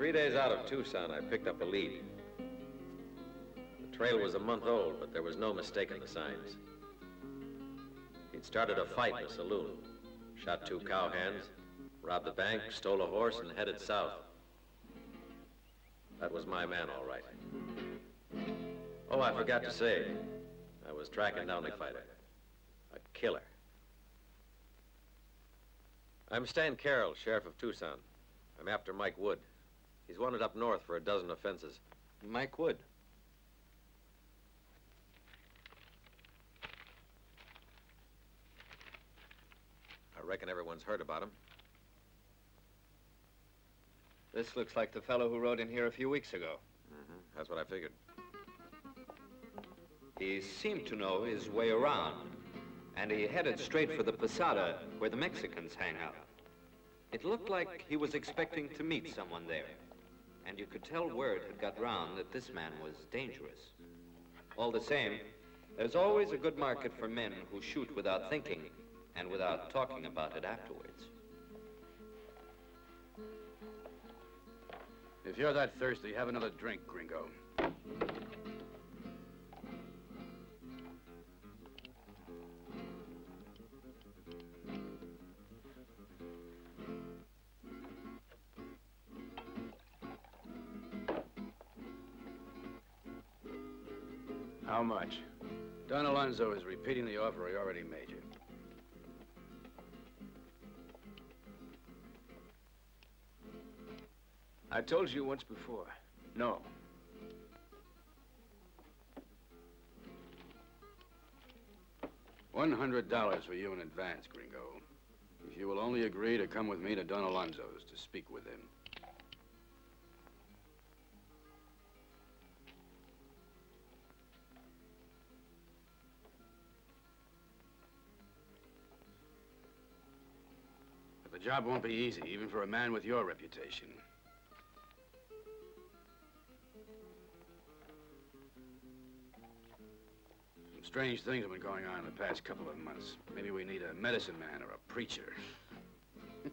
3 days out of Tucson, I picked up a lead. The trail was a month old, but there was no mistaking the signs. He'd started a fight in a saloon, shot 2 cowhands, robbed a bank, stole a horse, and headed south. That was my man, all right. Oh, I forgot to say, I was tracking down the fighter. A killer. I'm Stan Carroll, Sheriff of Tucson. I'm after Mike Wood. He's wanted up north for a dozen offenses. Mike Wood? I reckon everyone's heard about him. This looks like the fellow who rode in here a few weeks ago. That's what I figured. He seemed to know his way around, and he headed straight for the Posada, where the Mexicans hang out. It looked like he was expecting to meet someone there, and you could tell word had got round that this man was dangerous. All the same, there's always a good market for men who shoot without thinking and without talking about it afterwards. If you're that thirsty, have another drink, Gringo. How much? Don Alonzo is repeating the offer he already made you. I told you once before. No. $100 for you in advance, Gringo. If you will only agree to come with me to Don Alonzo's to speak with him. But the job won't be easy, even for a man with your reputation. Strange things have been going on in the past couple of months. Maybe we need a medicine man or a preacher. Is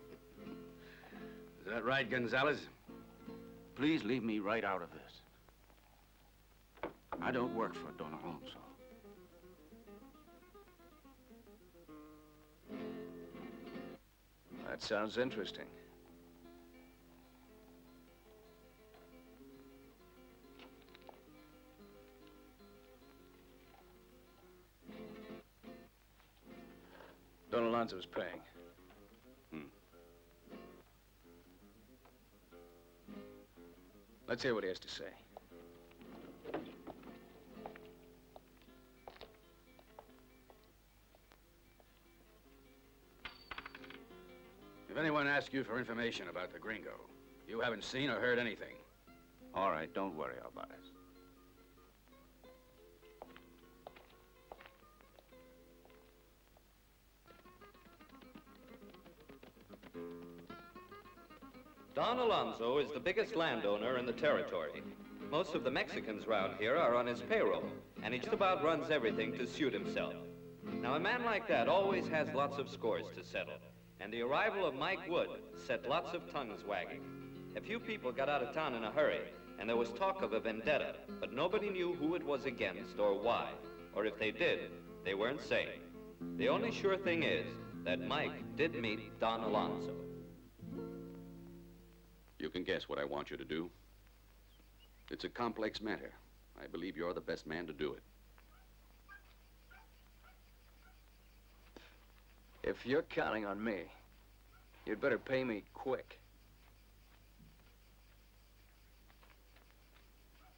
that right, Gonzalez? Please leave me right out of this. I don't work for Don Alonzo. That sounds interesting. Don Alonzo's paying. Let's hear what he has to say. If anyone asks you for information about the Gringo, you haven't seen or heard anything. All right, don't worry about it. Don Alonzo is the biggest landowner in the territory. Most of the Mexicans around here are on his payroll, and he just about runs everything to suit himself. Now, a man like that always has lots of scores to settle, and the arrival of Mike Wood set lots of tongues wagging. A few people got out of town in a hurry, and there was talk of a vendetta, but nobody knew who it was against or why, or if they did, they weren't saying. The only sure thing is that Mike did meet Don Alonzo. You can guess what I want you to do. It's a complex matter. I believe you're the best man to do it. If you're counting on me, you'd better pay me quick.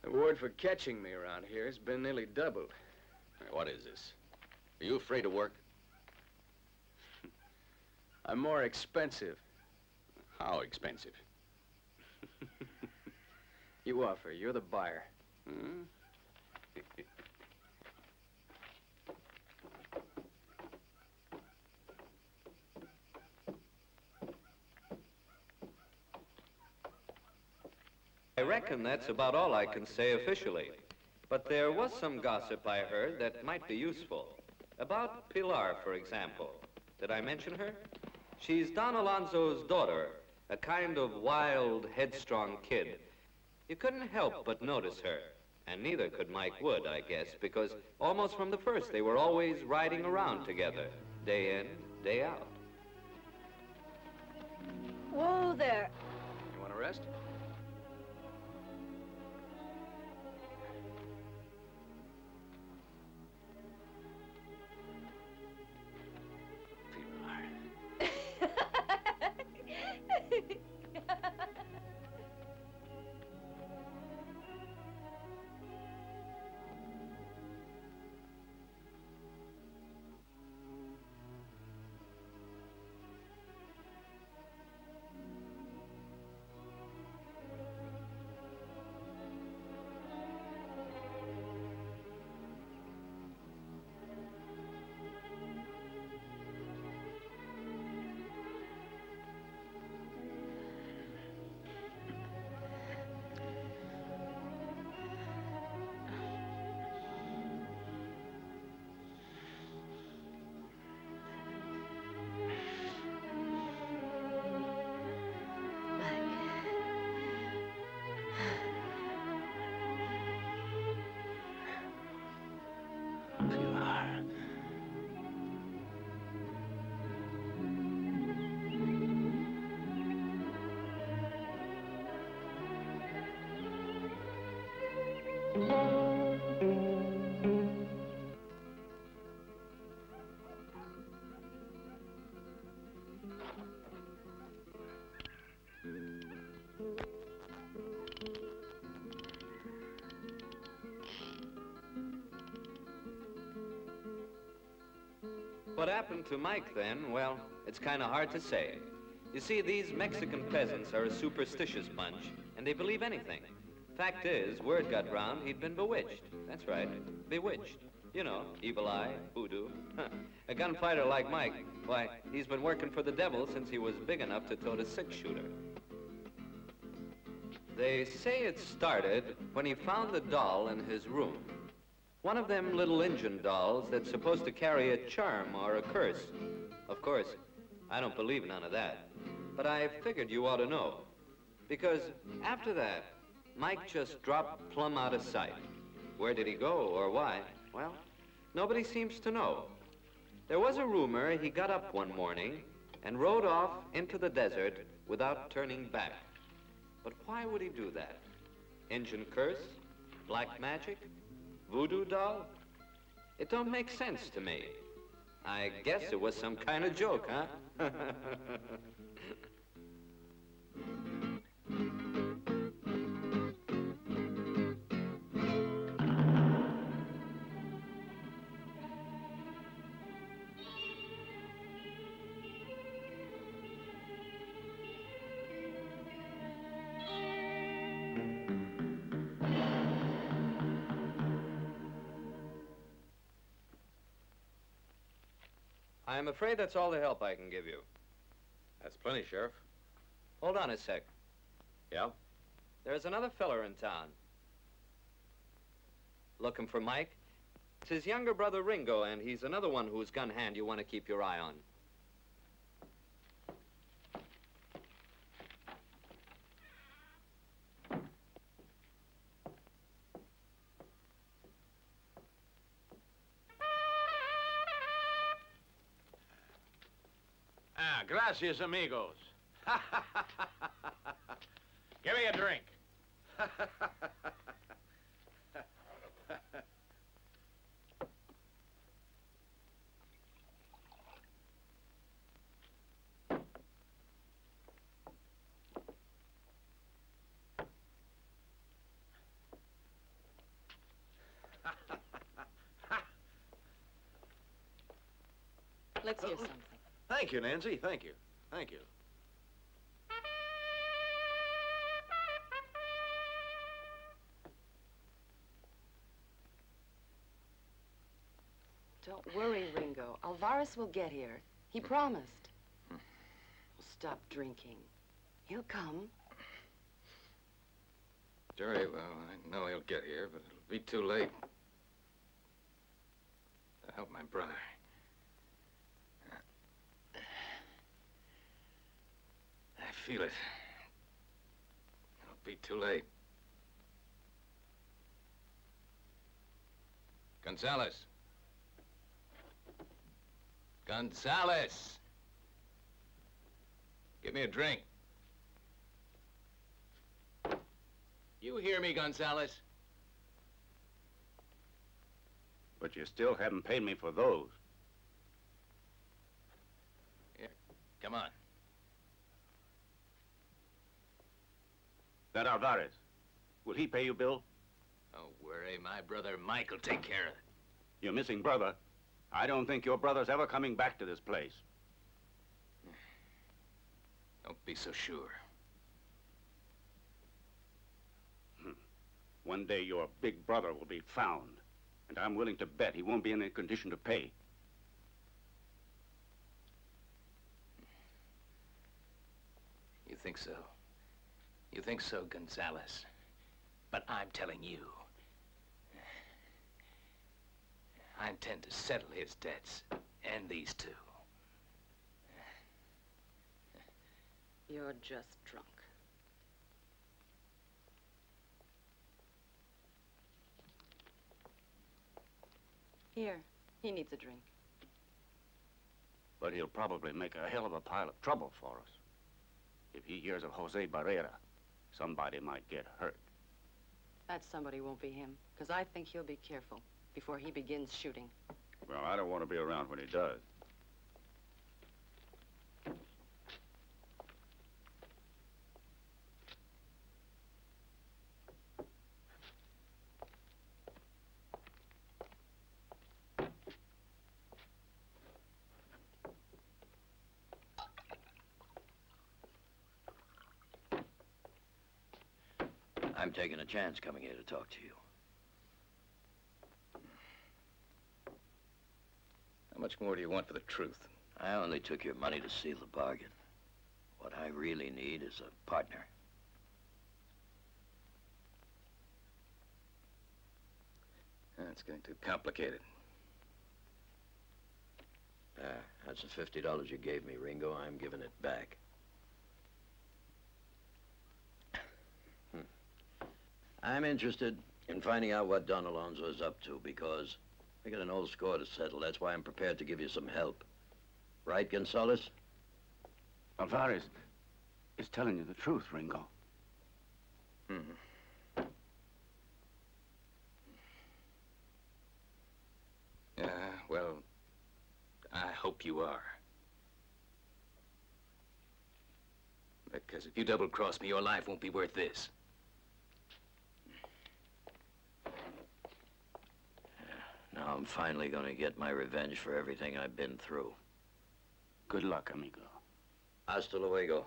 The reward for catching me around here has been nearly doubled. What is this? Are you afraid to work? I'm more expensive. How expensive? You offer. You're the buyer. Hmm? I reckon that's about all I can say officially. But there was some gossip I heard that might be useful. About Pilar, for example. Did I mention her? She's Don Alonzo's daughter, a kind of wild, headstrong kid. You couldn't help but notice her, and neither could Mike Wood, I guess, because almost from the first they were always riding around together, day in, day out. Whoa there. You want to rest? Pilar. What happened to Mike then, well, it's kind of hard to say. You see, these Mexican peasants are a superstitious bunch, and they believe anything. Fact is, word got round he'd been bewitched. That's right, bewitched. You know, evil eye, voodoo. A gunfighter like Mike, why, he's been working for the devil since he was big enough to tote a six-shooter. They say it started when he found the doll in his room. One of them little Injun dolls that's supposed to carry a charm or a curse. Of course, I don't believe none of that. But I figured you ought to know. Because after that, Mike just dropped plumb out of sight. Where did he go or why? Well, nobody seems to know. There was a rumor he got up one morning and rode off into the desert without turning back. But why would he do that? Injun curse? Black magic? Voodoo doll? It don't make sense to me. I guess it was some kind of joke, huh? I'm afraid that's all the help I can give you. That's plenty, Sheriff. Hold on a sec. Yeah? There's another feller in town. Looking for Mike? It's his younger brother, Ringo, and he's another one whose gun hand you want to keep your eye on. Gracias, amigos. Give me a drink. Let's hear something. Thank you, Nancy. Thank you. Thank you. Don't worry, Ringo. Alvarez will get here. He promised. We'll stop drinking. He'll come. Jerry, well, I know he'll get here, but it'll be too late to help my brother. I feel it. It'll be too late. Gonzalez. Gonzalez! Give me a drink. You hear me, Gonzalez? But you still haven't paid me for those. Here, come on. That Alvarez, will he pay you, Bill? Don't worry, my brother Mike will take care of it. Your missing brother? I don't think your brother's ever coming back to this place. Don't be so sure. One day your big brother will be found, and I'm willing to bet he won't be in a condition to pay. You think so? You think so, Gonzalez? But I'm telling you, I intend to settle his debts, and these two. You're just drunk. Here, he needs a drink. But he'll probably make a hell of a pile of trouble for us. If he hears of Jose Barrera, somebody might get hurt. That somebody won't be him, because I think he'll be careful before he begins shooting. Well, I don't want to be around when he does. I'm taking a chance coming here to talk to you. How much more do you want for the truth? I only took your money to seal the bargain. What I really need is a partner. That's getting too complicated. That's the $50 you gave me, Ringo. I'm giving it back. I'm interested in finding out what Don Alonzo is up to because I got an old score to settle. That's why I'm prepared to give you some help. Right, Gonzalez? Alvarez is telling you the truth, Ringo. Well, I hope you are. Because if you double-cross me, your life won't be worth this. Now I'm finally going to get my revenge for everything I've been through. Good luck, amigo. Hasta luego.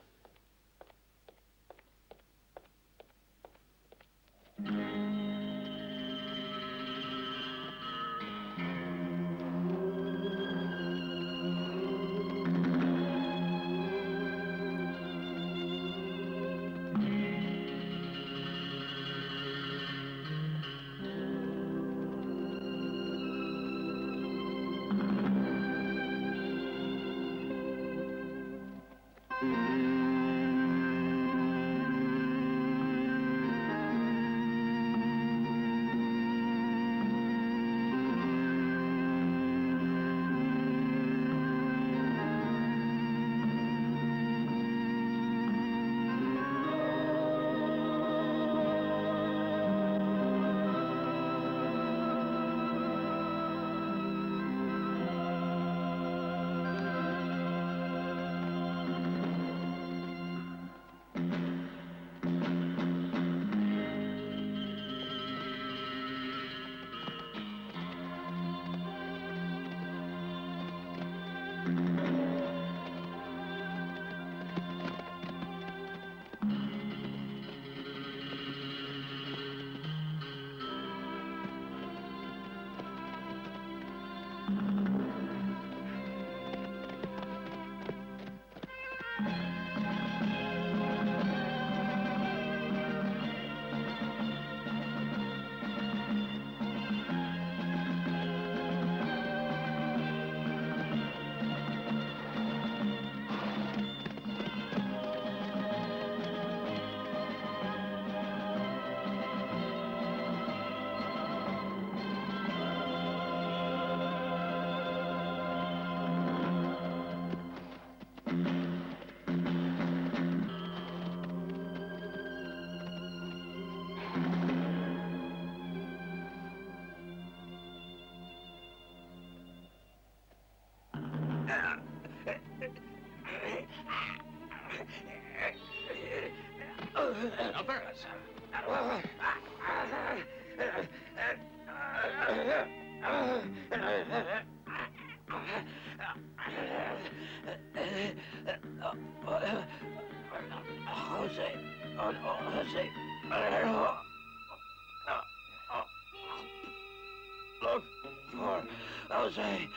Alvarez. Jose. Jose. Look for Jose.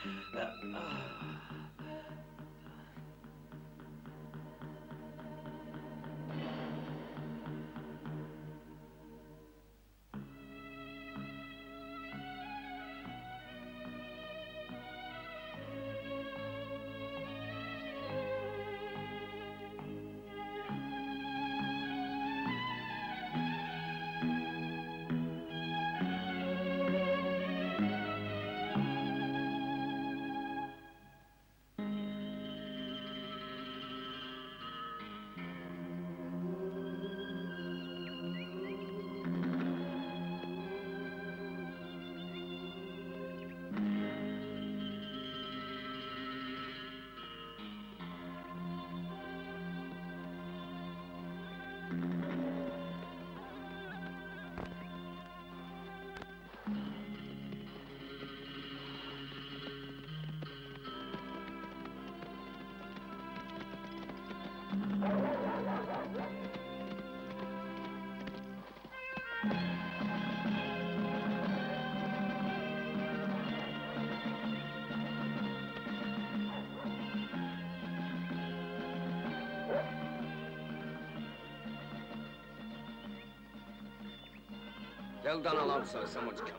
Tell Don Alonzo someone's coming.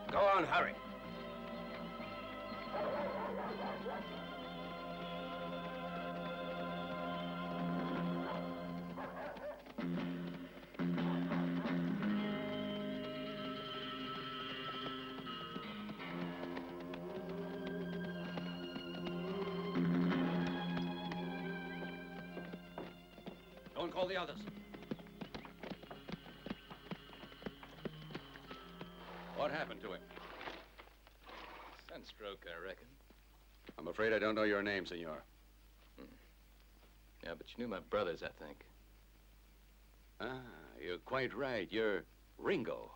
Go on, hurry. Go and call the others. What happened to him? Sunstroke, I reckon. I'm afraid I don't know your name, senor. Yeah, but you knew my brothers, I think. Ah, you're quite right. You're Ringo.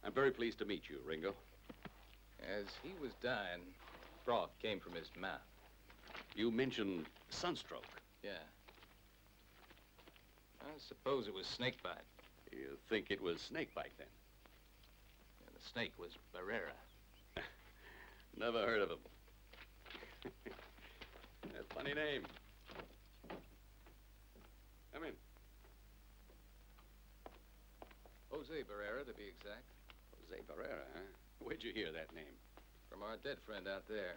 I'm very pleased to meet you, Ringo. As he was dying, froth came from his mouth. You mentioned sunstroke. Yeah. I suppose it was snake bite. You think it was snake bite, then? Yeah, the snake was Barrera. Never heard of him. A funny name. Come in. Jose Barrera, to be exact. Jose Barrera, huh? Where'd you hear that name? From our dead friend out there.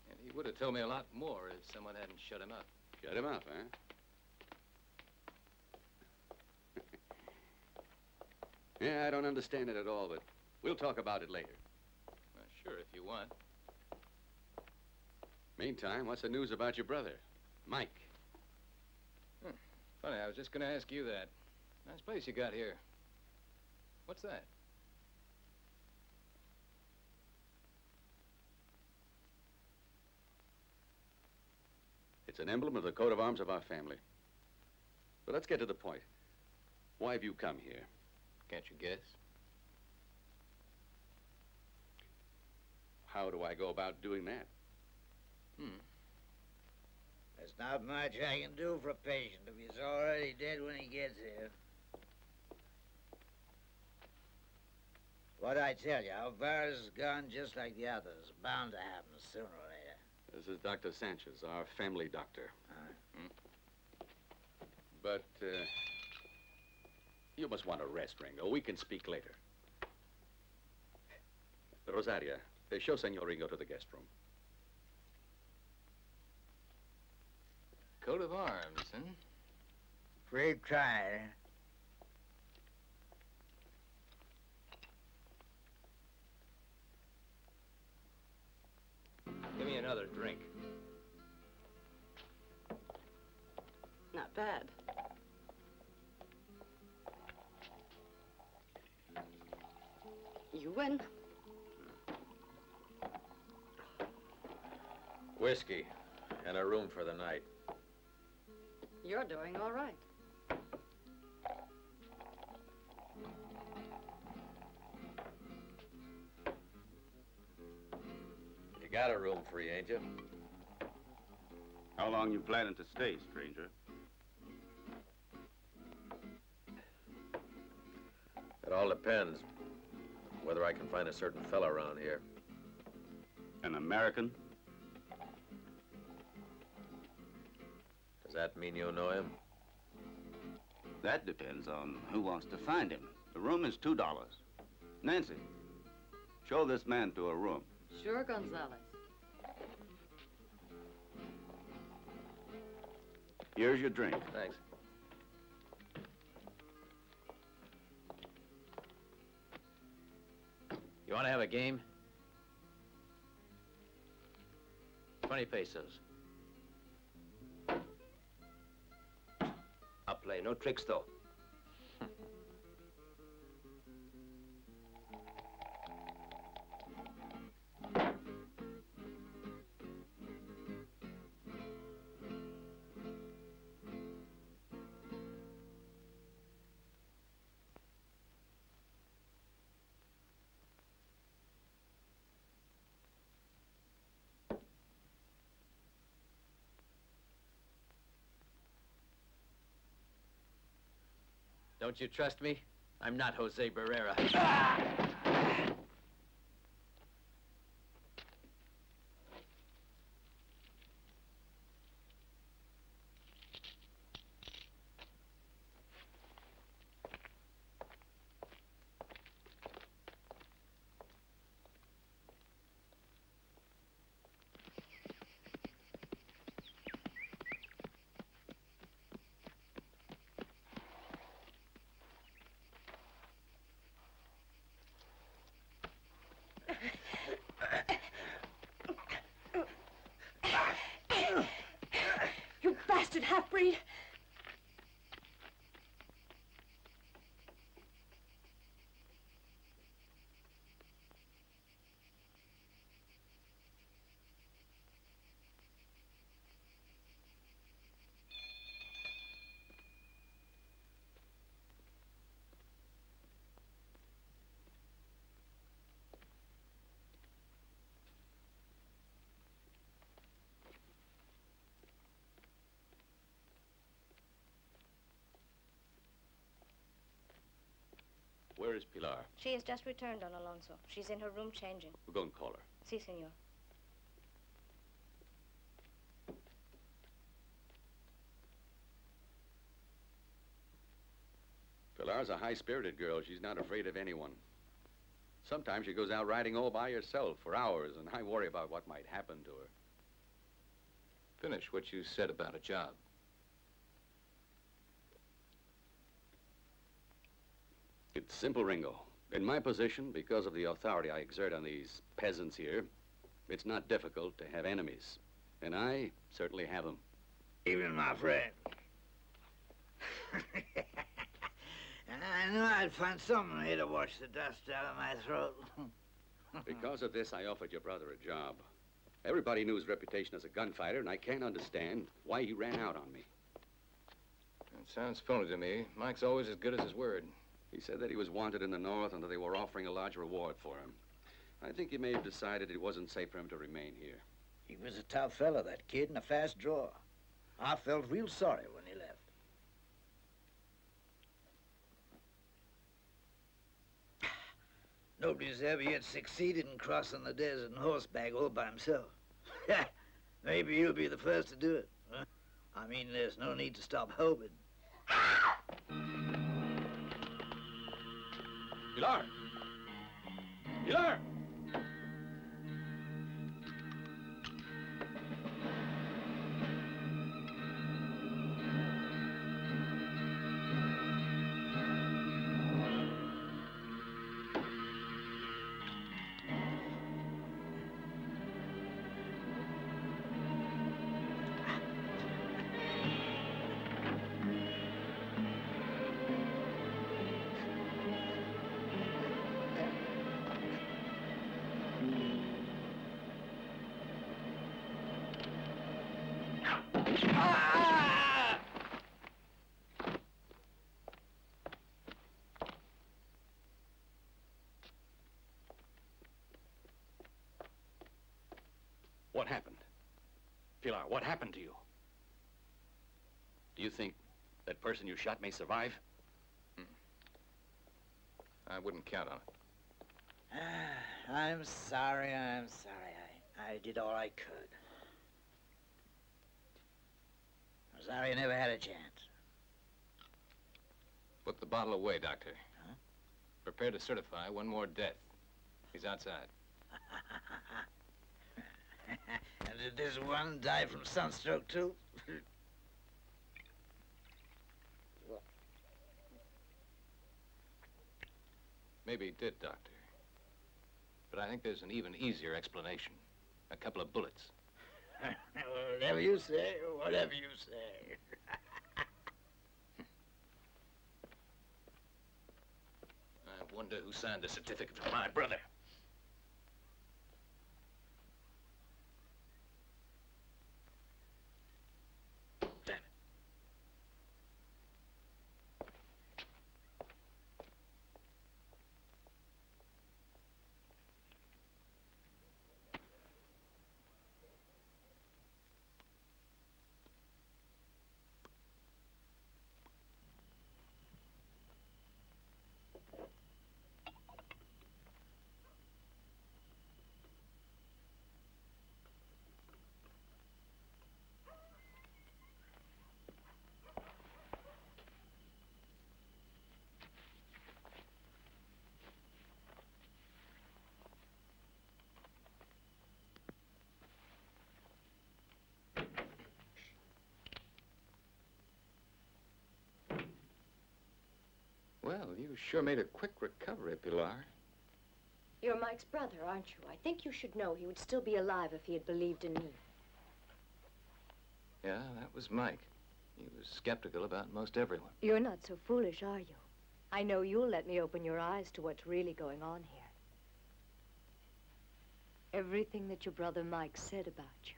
And he would have told me a lot more if someone hadn't shut him up. Shut him up, huh? Yeah, I don't understand it at all, but we'll talk about it later. Well, sure, if you want. Meantime, what's the news about your brother, Mike? Funny, I was just going to ask you that. Nice place you got here. What's that? It's an emblem of the coat of arms of our family. But let's get to the point. Why have you come here? Can't you guess? How do I go about doing that? There's not much I can do for a patient if he's already dead when he gets here. What'd I tell you? Alvarez is gone just like the others. Bound to happen sooner or later. This is Dr. Sanchez, our family doctor. Huh? But, you must want a rest, Ringo. We can speak later. Rosaria, show Senor Ringo to the guest room. Coat of arms, huh? Free try. Give me another drink. Not bad. You win. Whiskey and a room for the night. You're doing all right. got a room free, ain't you? How long you planning to stay, stranger? It all depends whether I can find a certain fella around here. An American? Does that mean you know him? That depends on who wants to find him. The room is $2. Nancy, show this man to a room. Sure, Gonzalez. Here's your drink. Thanks. You want to have a game? 20 pesos. I'll play. No tricks, though. Don't you trust me? I'm not Jose Barrera. You bastard half-breed! Where is Pilar? She has just returned, Don Alonzo. She's in her room changing. We'll go and call her. Si, senor. Pilar's a high-spirited girl. She's not afraid of anyone. Sometimes she goes out riding all by herself for hours, and I worry about what might happen to her. Finish what you said about a job. It's simple, Ringo. In my position, because of the authority I exert on these peasants here, it's not difficult to have enemies. And I certainly have them. Even my friend. I knew I'd find someone here to wash the dust out of my throat. Because of this, I offered your brother a job. Everybody knew his reputation as a gunfighter, and I can't understand why he ran out on me. It sounds phony to me. Mike's always as good as his word. He said that he was wanted in the north and that they were offering a large reward for him. I think he may have decided it wasn't safe for him to remain here. He was a tough fella, that kid, and a fast drawer. I felt real sorry when he left. Nobody's ever yet succeeded in crossing the desert on horseback all by himself. Maybe you'll be the first to do it. Huh? I mean, there's no need to stop hoping. Pilar! Pilar! What happened? Pilar, what happened to you? Do you think that person you shot may survive? I wouldn't count on it. I'm sorry. I did all I could. I'm sorry I never had a chance. Put the bottle away, Doctor. Huh? Prepare to certify one more death. He's outside. And did this one die from sunstroke, too? Maybe he did, Doctor. But I think there's an even easier explanation. A couple of bullets. Whatever you say, whatever you say. I wonder who signed the certificate for my brother. Damn it. Well, you sure made a quick recovery, Pilar. You're Mike's brother, aren't you? I think you should know he would still be alive if he had believed in me. Yeah, that was Mike. He was skeptical about most everyone. You're not so foolish, are you? I know you'll let me open your eyes to what's really going on here. Everything that your brother Mike said about you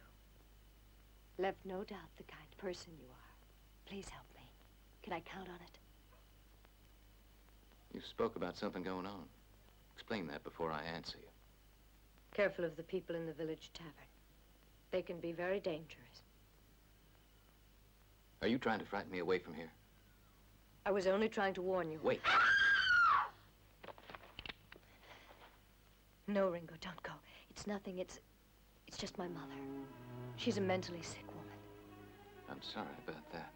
left no doubt the kind of person you are. Please help me. Can I count on it? You spoke about something going on. Explain that before I answer you. Careful of the people in the village tavern. They can be very dangerous. Are you trying to frighten me away from here? I was only trying to warn you. Wait. No, Ringo, don't go. It's nothing. It's just my mother. She's a mentally sick woman. I'm sorry about that.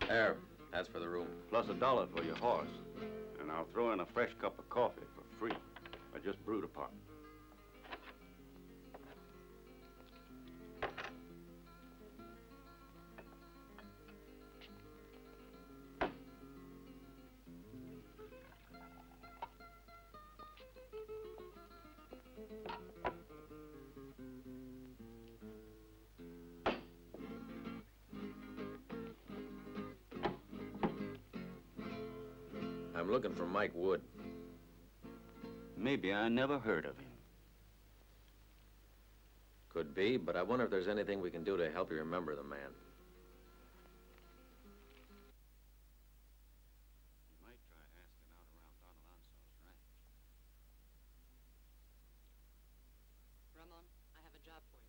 There, that's for the room. Plus $1 for your horse. And I'll throw in a fresh cup of coffee for free. I just brewed a pot. I'm looking for Mike Wood. Maybe I never heard of him. Could be, but I wonder if there's anything we can do to help you remember the man. You might try asking out around Don Alonzo's ranch. Ramon, I have a job for you.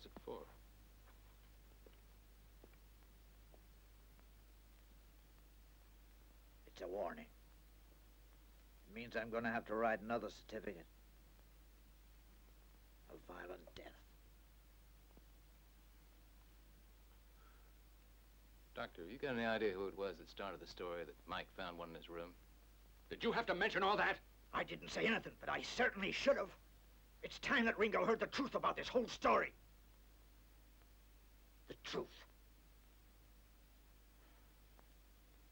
it for? It's a warning. It means I'm going to have to write another certificate of violent death. Doctor, you got any idea who it was that started the story that Mike found one in his room? Did you have to mention all that? I didn't say anything, but I certainly should have. It's time that Ringo heard the truth about this whole story. The truth.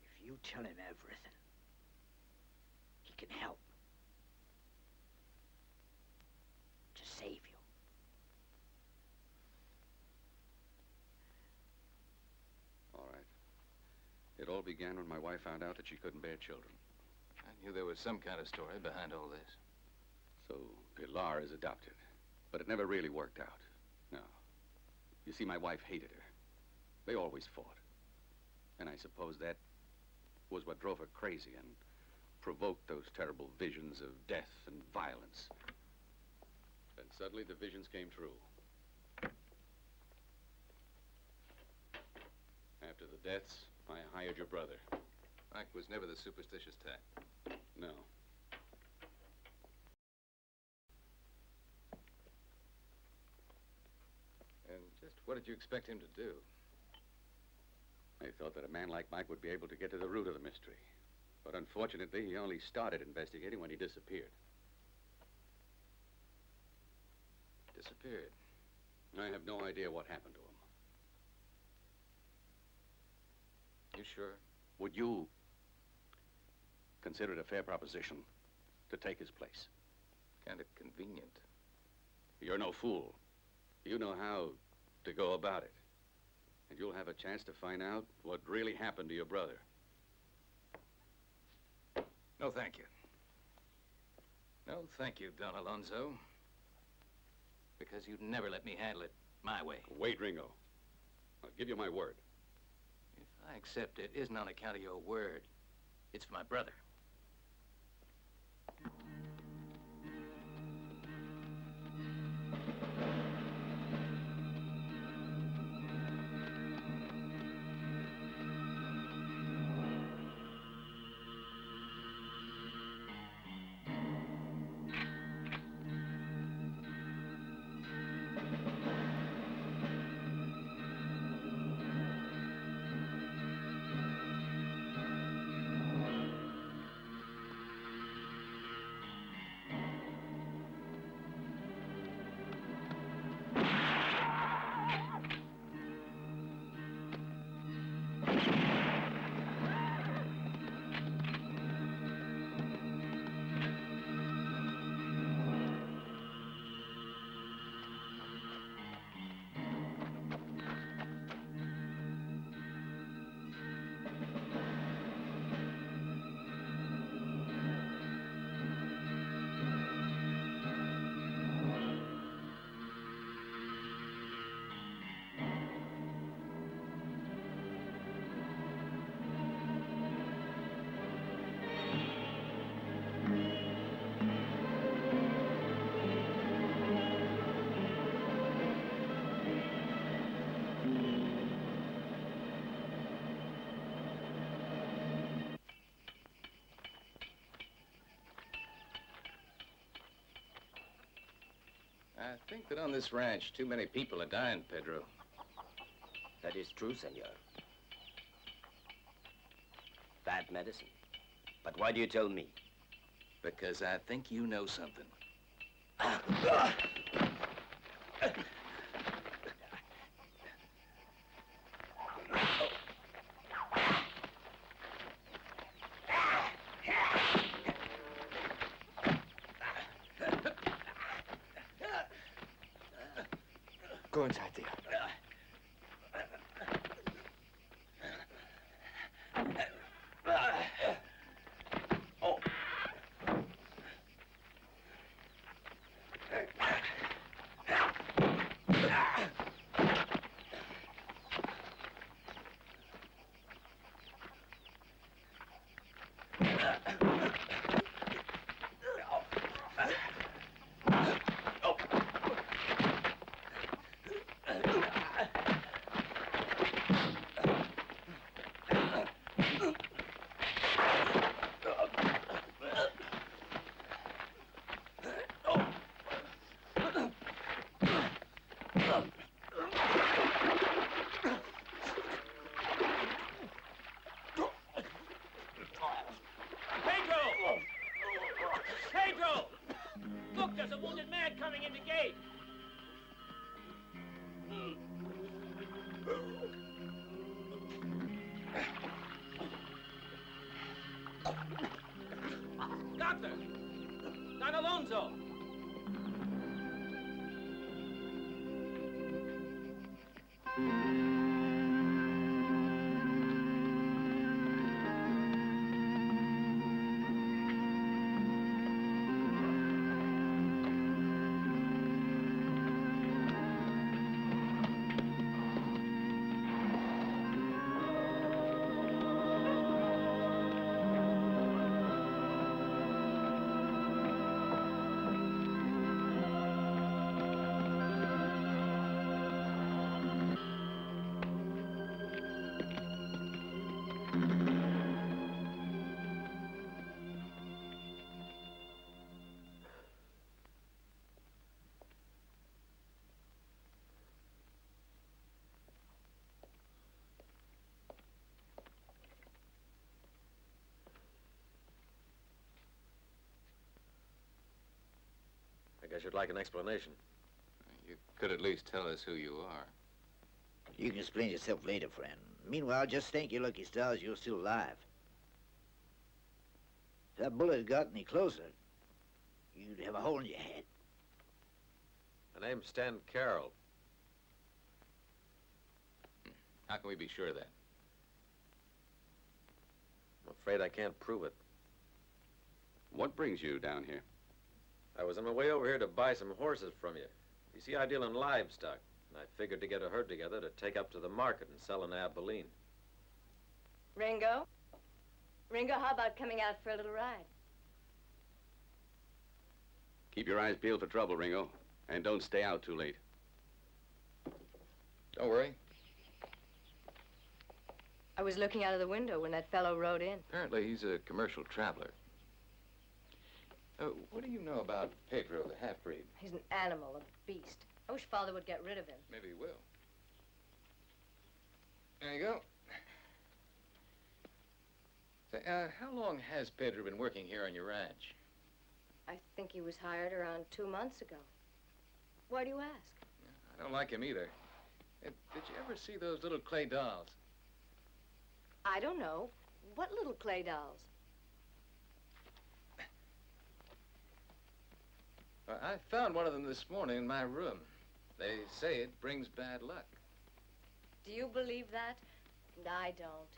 If you tell him everything, he can help to save you. All right. It all began when my wife found out that she couldn't bear children. I knew there was some kind of story behind all this. So Pilar is adopted. But it never really worked out. No. You see, my wife hated her. They always fought. And I suppose that was what drove her crazy and provoked those terrible visions of death and violence. Then suddenly the visions came true. After the deaths, I hired your brother. Mike was never the superstitious type. No. And just what did you expect him to do? I thought that a man like Mike would be able to get to the root of the mystery. But unfortunately, he only started investigating when he disappeared. Disappeared. I have no idea what happened to him. You sure? Would you consider it a fair proposition to take his place? Kind of convenient. You're no fool. You know how to go about it. And you'll have a chance to find out what really happened to your brother. No, thank you. No, thank you, Don Alonzo. Because you'd never let me handle it my way. Wait, Ringo. I'll give you my word. If I accept it, isn't on account of your word. It's for my brother. I think that on this ranch, too many people are dying, Pedro. That is true, senor. Bad medicine. But why do you tell me? Because I think you know something. Go inside there. in the gate. Doctor! Don Alonzo! I guess you'd like an explanation. You could at least tell us who you are. You can explain yourself later, friend. Meanwhile, just thank your lucky stars you're still alive. If that bullet had got any closer, you'd have a hole in your head. My name's Stan Carroll. How can we be sure of that? I'm afraid I can't prove it. What brings you down here? I was on my way over here to buy some horses from you. You see, I deal in livestock, and I figured to get a herd together to take up to the market and sell in Abilene. Ringo? Ringo, how about coming out for a little ride? Keep your eyes peeled for trouble, Ringo. And don't stay out too late. Don't worry. I was looking out of the window when that fellow rode in. Apparently, he's a commercial traveler. What do you know about Pedro, the half-breed? He's an animal, a beast. I wish Father would get rid of him. Maybe he will. There you go. Say, how long has Pedro been working here on your ranch? I think he was hired around 2 months ago. Why do you ask? I don't like him either. Did you ever see those little clay dolls? I don't know. What little clay dolls? I found one of them this morning in my room. They say it brings bad luck. Do you believe that? I don't.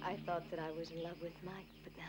I thought that I was in love with Mike, but now...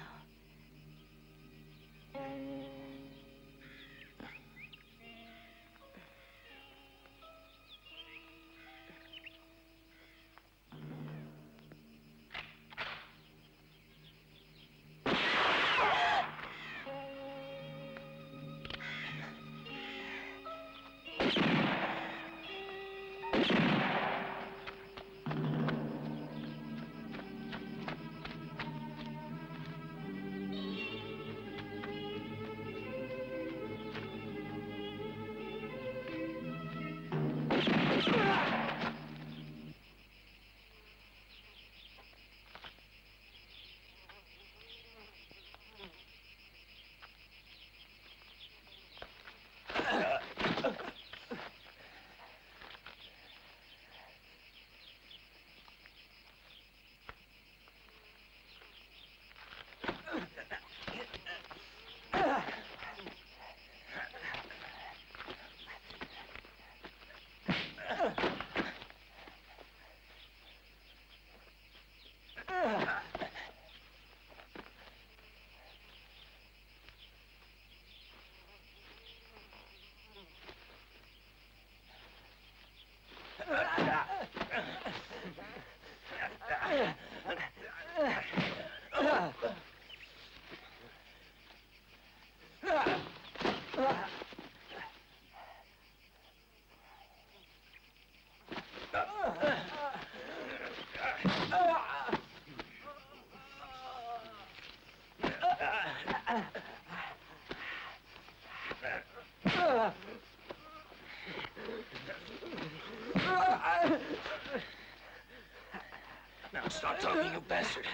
Now stop talking, you bastard.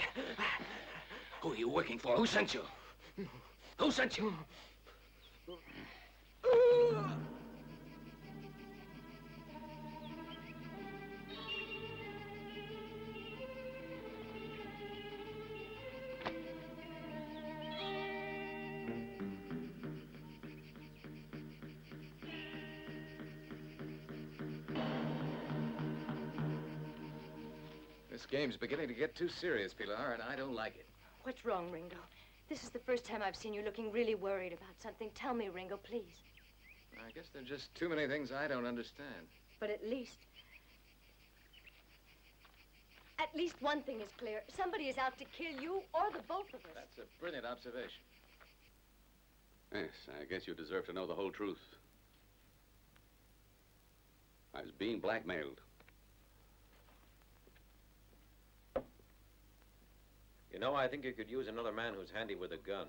Who are you working for? Who sent you? Who sent you? This game's beginning to get too serious, Pilar, and I don't like it. What's wrong, Ringo? This is the first time I've seen you looking really worried about something. Tell me, Ringo, please. I guess there are just too many things I don't understand. But at least one thing is clear. Somebody is out to kill you or the both of us. That's a brilliant observation. Yes, I guess you deserve to know the whole truth. I was being blackmailed. You know, I think you could use another man who's handy with a gun.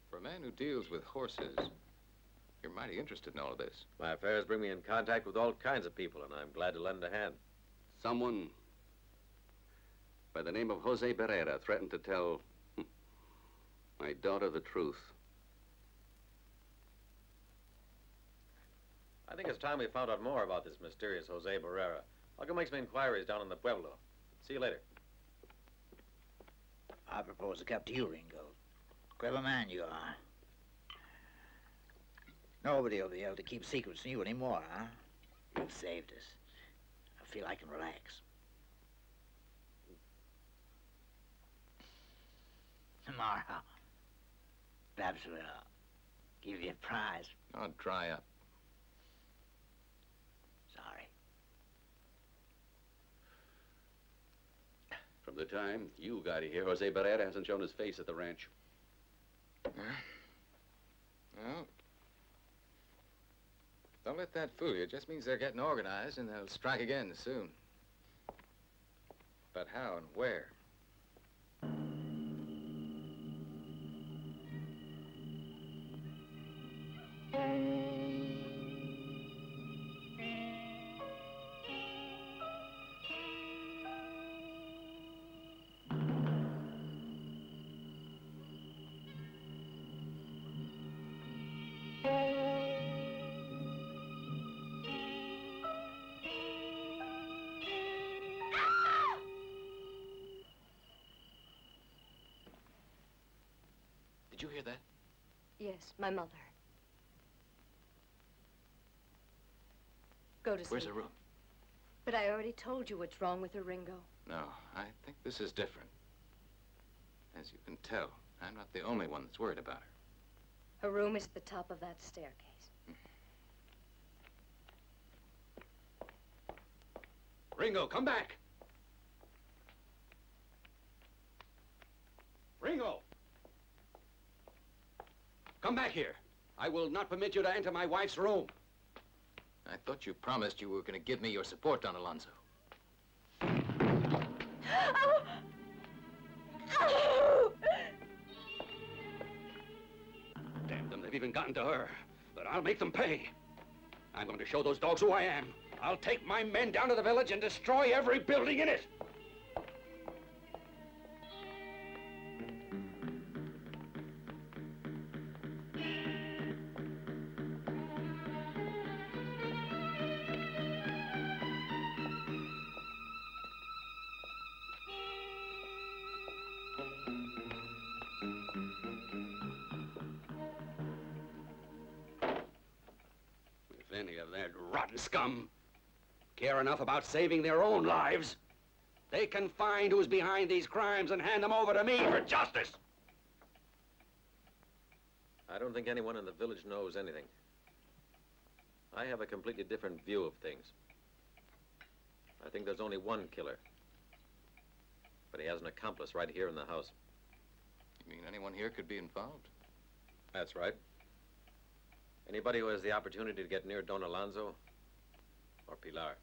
For a man who deals with horses, you're mighty interested in all of this. My affairs bring me in contact with all kinds of people, and I'm glad to lend a hand. Someone by the name of Jose Barrera threatened to tell my daughter the truth. I think it's time we found out more about this mysterious Jose Barrera. I'll go make some inquiries down in the Pueblo. See you later. I propose a cup to you, Ringo. Clever man you are. Nobody will be able to keep secrets from you anymore, huh? You've saved us. I feel I can relax. Tomorrow, perhaps we'll give you a prize. Oh, dry up. Sorry. From the time you got here, Jose Barrera hasn't shown his face at the ranch. Well, don't let that fool you. It just means they're getting organized and they'll strike again soon. But how and where? Did you hear that? Yes, my mother. Go to sleep. Where's her room? But I already told you what's wrong with her, Ringo. No, I think this is different. As you can tell, I'm not the only one that's worried about her. Her room is at the top of that staircase. Ringo, come back! Ringo! Come back here. I will not permit you to enter my wife's room. I thought you promised you were going to give me your support, Don Alonzo. Damn them, they've even gotten to her. But I'll make them pay. I'm going to show those dogs who I am. I'll take my men down to the village and destroy every building in it. If any of that rotten scum care enough about saving their own lives, they can find who's behind these crimes and hand them over to me for justice. I don't think anyone in the village knows anything. I have a completely different view of things. think there's only one killer. But he has an accomplice right here in the house. You mean anyone here could be involved? That's right. Anybody who has the opportunity to get near Don Alonzo or Pilar.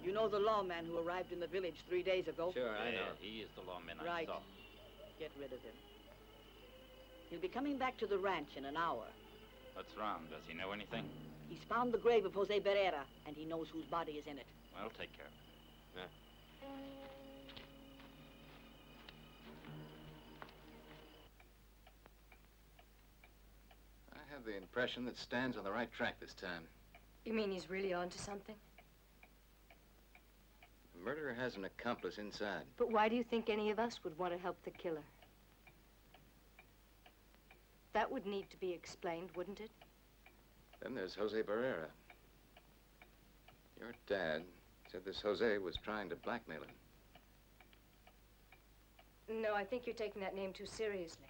You know the lawman who arrived in the village 3 days ago? Sure, I know. He is the lawman I saw. Get rid of him. He'll be coming back to the ranch in an hour. What's wrong? Does he know anything? He's found the grave of Jose Barrera, and he knows whose body is in it. Well, take care of it. I have the impression that Stan's on the right track this time. You mean he's really onto something? The murderer has an accomplice inside. But why do you think any of us would want to help the killer? That would need to be explained, wouldn't it? Then there's Jose Barrera. Your dad said this Jose was trying to blackmail him. No, I think you're taking that name too seriously.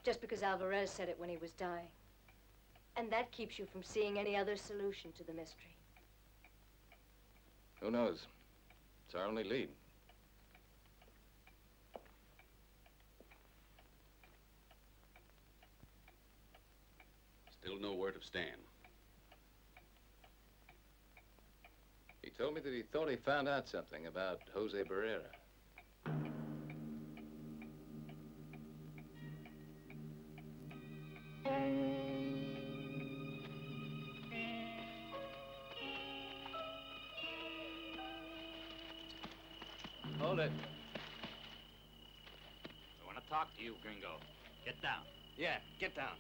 Just because Alvarez said it when he was dying. And that keeps you from seeing any other solution to the mystery. Who knows? It's our only lead. Still no word of Stan. He told me that he thought he found out something about Jose Barrera. Hold it. I want to talk to you, Gringo. Get down. Yeah, get down.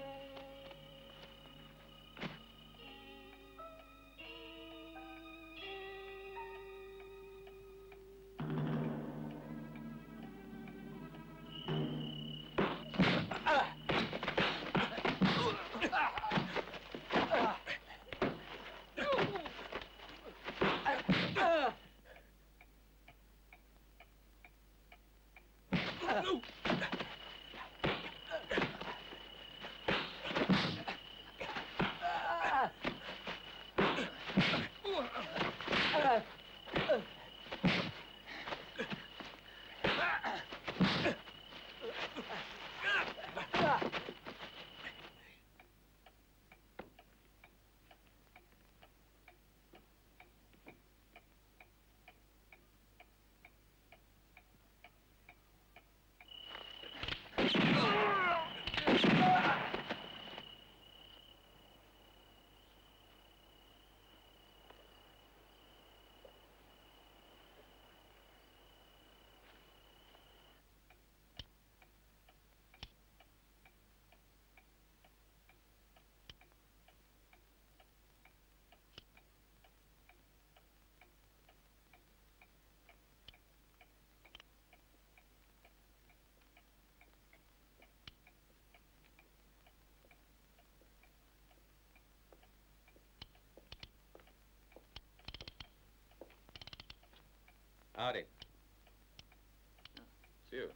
Howdy. It's you.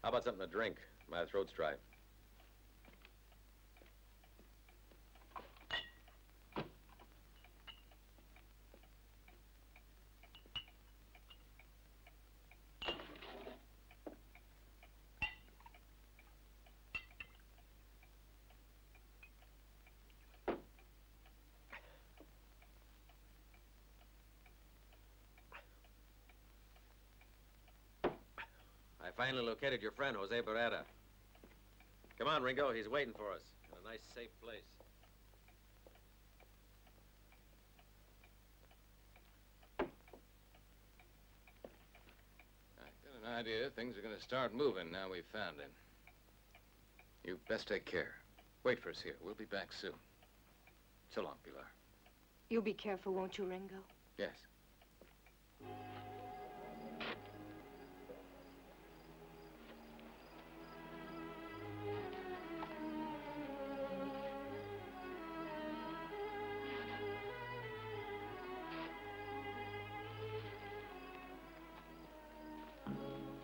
How about something to drink? My throat's dry. I finally located your friend, Jose Barrera. Come on, Ringo. He's waiting for us in a nice, safe place. idea things are going to start moving now we've found him. You best take care. Wait for us here. We'll be back soon. So long, Pilar. You'll be careful, won't you, Ringo? Yes.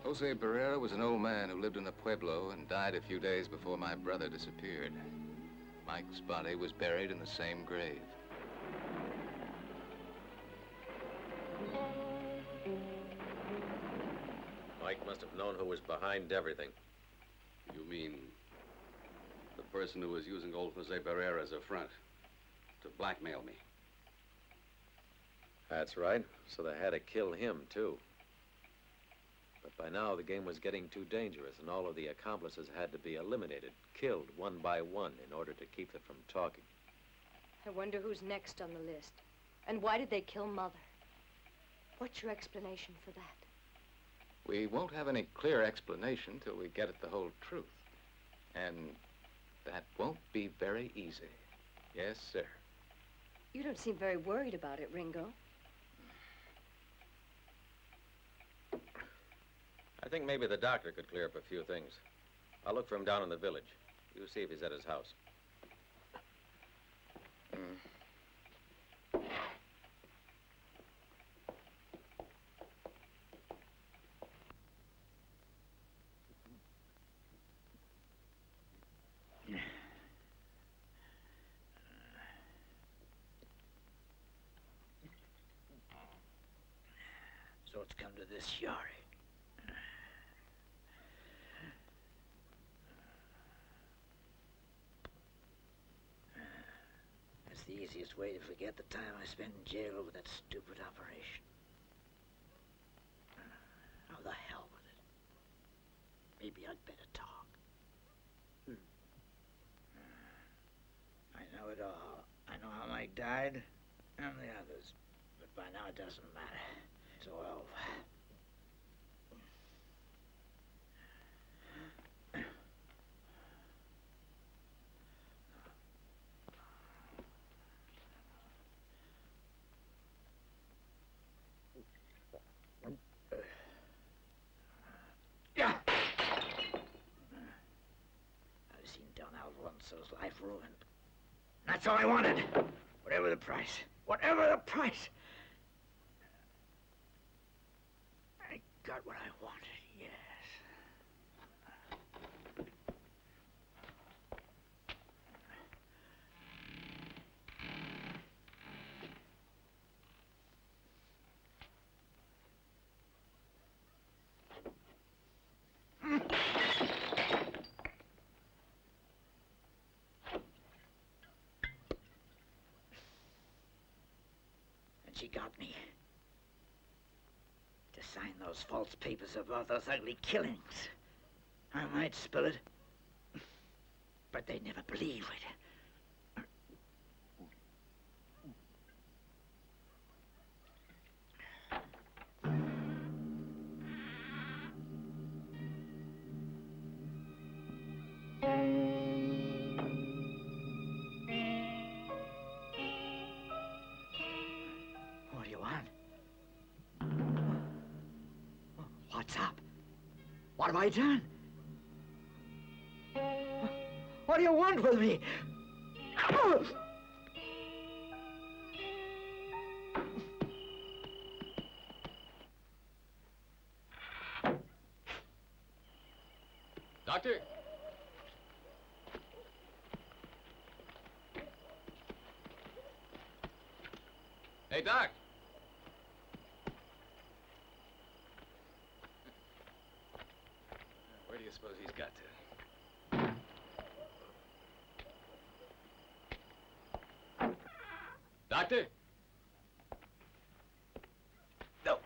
Jose Barrera was an old man who lived in the Pueblo and died a few days before my brother disappeared. Mike's body was buried in the same grave. Mike must have known who was behind everything. You mean the person who was using old Jose Barrera as a front to blackmail me? That's right. So they had to kill him, too. But by now, the game was getting too dangerous, and all of the accomplices had to be eliminated, killed one by one, in order to keep them from talking. I wonder who's next on the list. And why did they kill Mother? What's your explanation for that? We won't have any clear explanation till we get at the whole truth. And that won't be very easy. Yes, sir. You don't seem very worried about it, Ringo. I think maybe the doctor could clear up a few things. I'll look for him down in the village. You see if he's at his house. So it's come to this, Yari. That's the easiest way to forget the time I spent in jail over that stupid operation. Oh, the hell with it. Maybe I'd better talk. I know it all. I know how Mike died, and the others. But by now it doesn't matter. It's all over. I've seen Don Alonzo's life ruined. That's all I wanted. Whatever the price. Whatever the price. I got what I wanted, yes. And she got me. To sign those false papers about those ugly killings. I might spill it, but they'd never believe it. What do you want? What's up? What have I done? What do you want with me? Doctor? Hey, Doc. Where do you suppose he's got to? Doctor? No.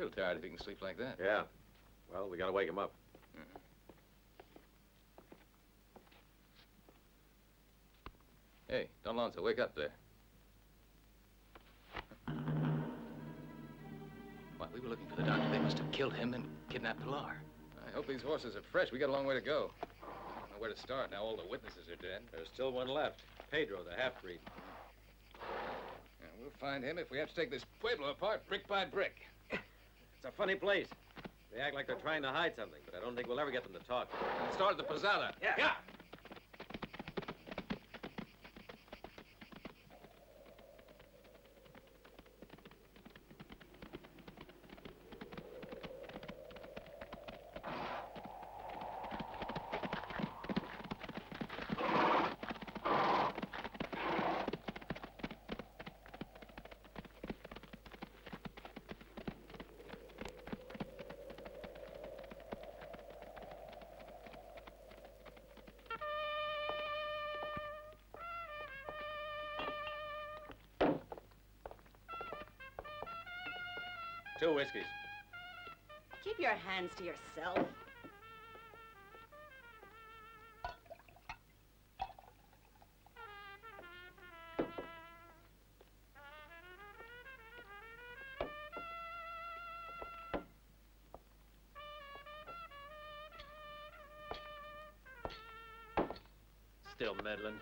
real tired if he can sleep like that. Yeah. Well, we gotta wake him up. Hey, Don Alonzo, wake up there. Why, we were looking for the doctor. They must have killed him and kidnapped Pilar. I hope these horses are fresh. We got a long way to go. I don't know where to start. Now all the witnesses are dead. There's still one left. Pedro, the half-breed. Yeah, we'll find him if we have to take this pueblo apart brick by brick. It's a funny place. They act like they're trying to hide something, but I don't think we'll ever get them to talk. Let's start at the posada. Yeah. Two whiskeys. Keep your hands to yourself. Still meddling.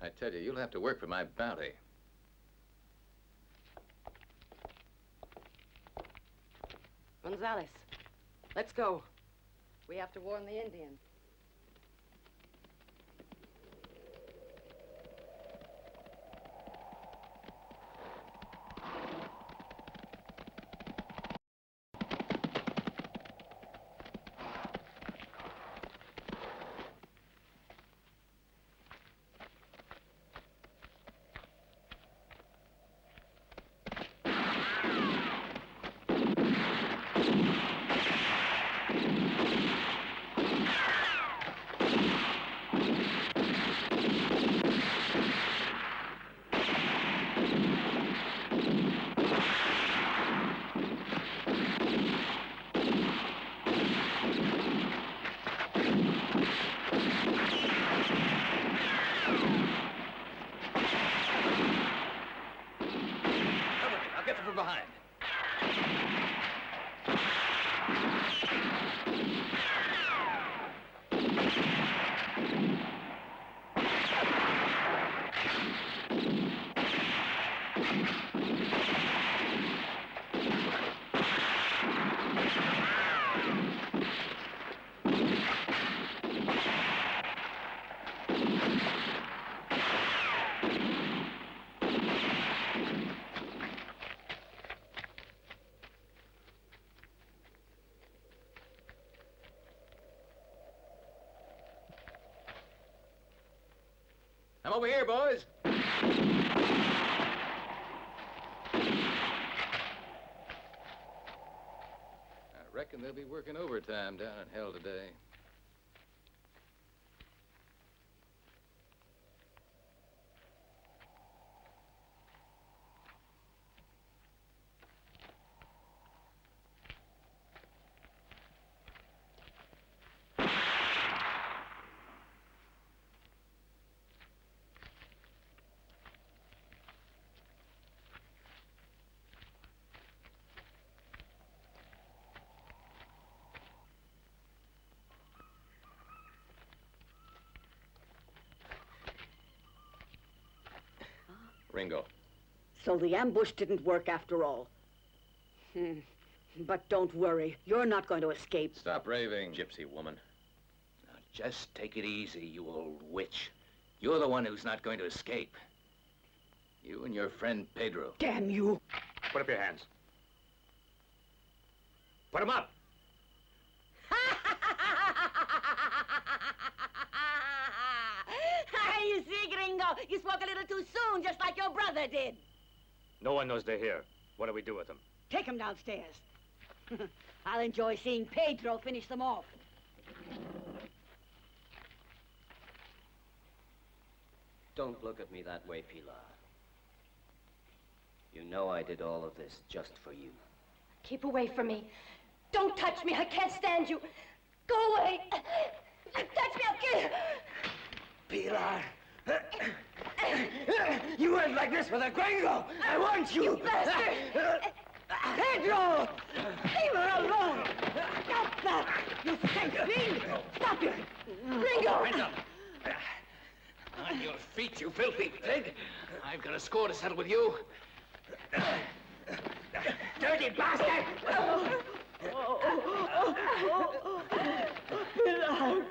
I tell you, you'll have to work for my bounty. Gonzalez, let's go. We have to warn the Indian. Over here, boys. I reckon they'll be working overtime down in hell today. Ringo. So the ambush didn't work after all. But don't worry. You're not going to escape. Stop raving. Gypsy woman. Now, just take it easy, you old witch. You're the one who's not going to escape. You and your friend Pedro. Damn you! Put up your hands. Put them up! You see, Gringo, you spoke a little too soon, just like your brother did. No one knows they're here. What do we do with them? Take them downstairs. I'll enjoy seeing Pedro finish them off. Don't look at me that way, Pilar. You know I did all of this just for you. Keep away from me. Don't touch me. I can't stand you. Go away. Touch me, I'll kill you. Pilar. You weren't like this with a gringo. I want you. You bastard. Pedro! Leave her alone! Stop that! You sick fiend! Stop it! Ringo! On your feet, you filthy pig. I've got a score to settle with you. Dirty bastard! Pilar!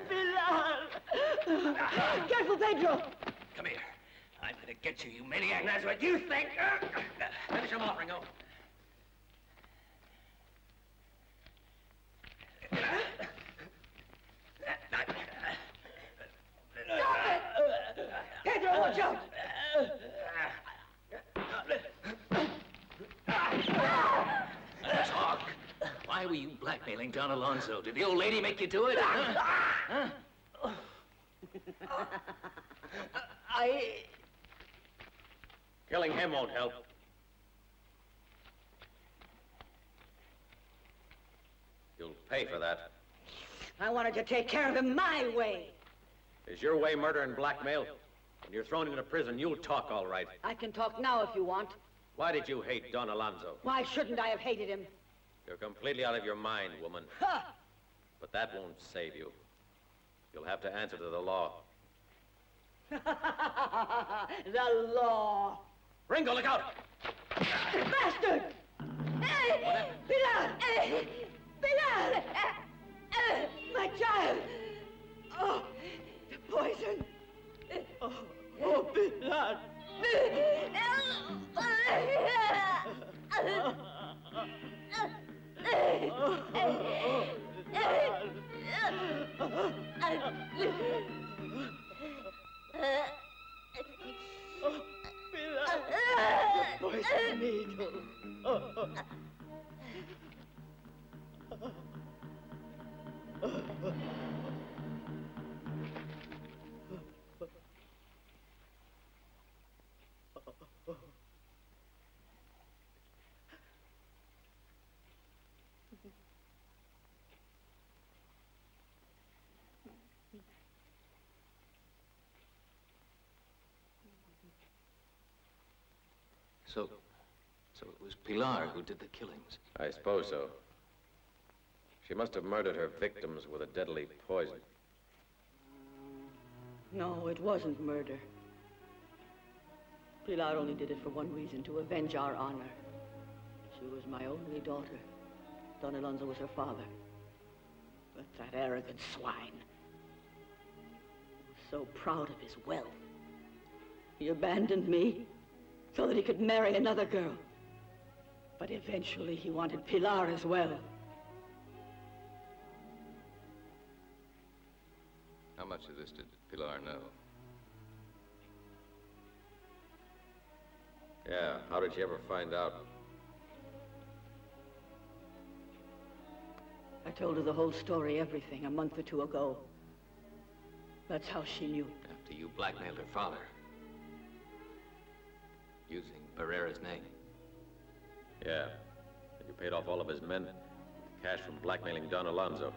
Pilar! Careful, Pedro! Come here. I'm gonna get you, you maniac. That's what you think. Finish him off, Ringo. Pedro, watch out! Talk. Why were you blackmailing Don Alonzo? Did the old lady make you do it? Huh? Killing him won't help. You'll pay for that. I wanted to take care of him my way. Is your way murder and blackmail? When you're thrown into prison, you'll talk all right. I can talk now if you want. Why did you hate Don Alonzo? Why shouldn't I have hated him? You're completely out of your mind, woman. Ha! But that won't save you. You'll have to answer to the law. The law. Ringo, look out! Bastard! Pilar! Pilar! My child! Oh, the poison! Oh, Pilar! The poison needle. So it was Pilar who did the killings. I suppose so. She must have murdered her victims with a deadly poison. No, it wasn't murder. Pilar only did it for one reason, to avenge our honor. She was my only daughter. Don Alonzo was her father. But that arrogant swine, so proud of his wealth, he abandoned me so that he could marry another girl. But eventually he wanted Pilar as well. How much of this did Pilar know? Yeah, how did you ever find out? I told her the whole story, everything, a month or two ago. That's how she knew. After you blackmailed her father. Using Barrera's name. Yeah. And you paid off all of his men. Cash from blackmailing Don Alonzo.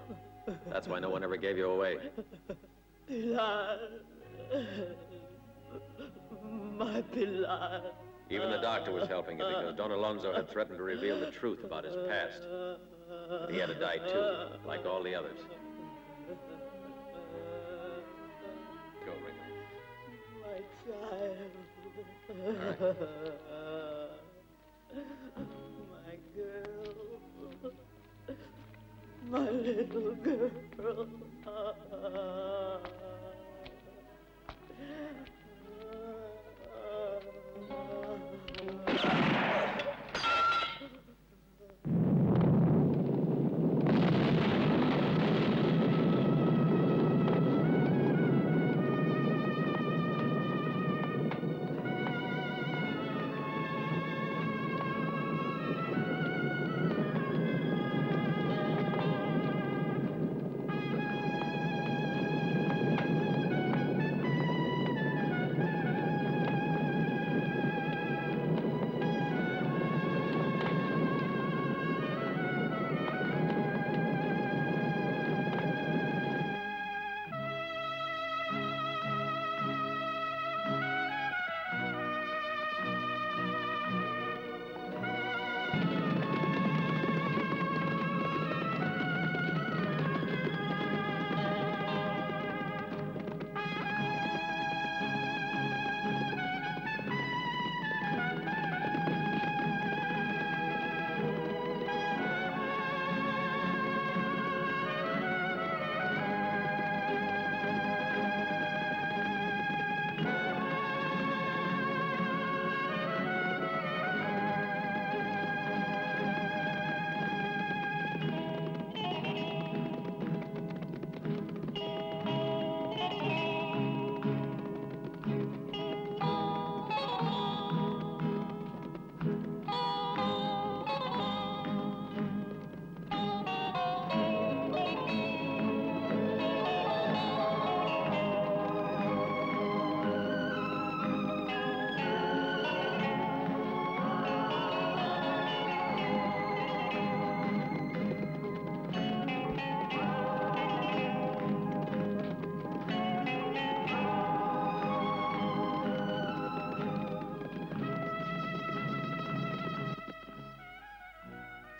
That's why no one ever gave you away. Pilar. My Pilar. Even the doctor was helping you because Don Alonzo had threatened to reveal the truth about his past. But he had to die too, like all the others. Go, Ringo. My child. All right. My girl. My little girl.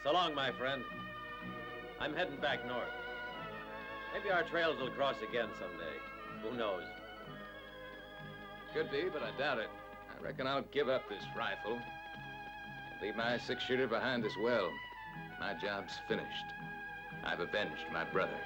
So long, my friend. I'm heading back north. Maybe our trails will cross again someday. Who knows? Could be, but I doubt it. I reckon I'll give up this rifle. And leave my six-shooter behind as well. My job's finished. I've avenged my brother.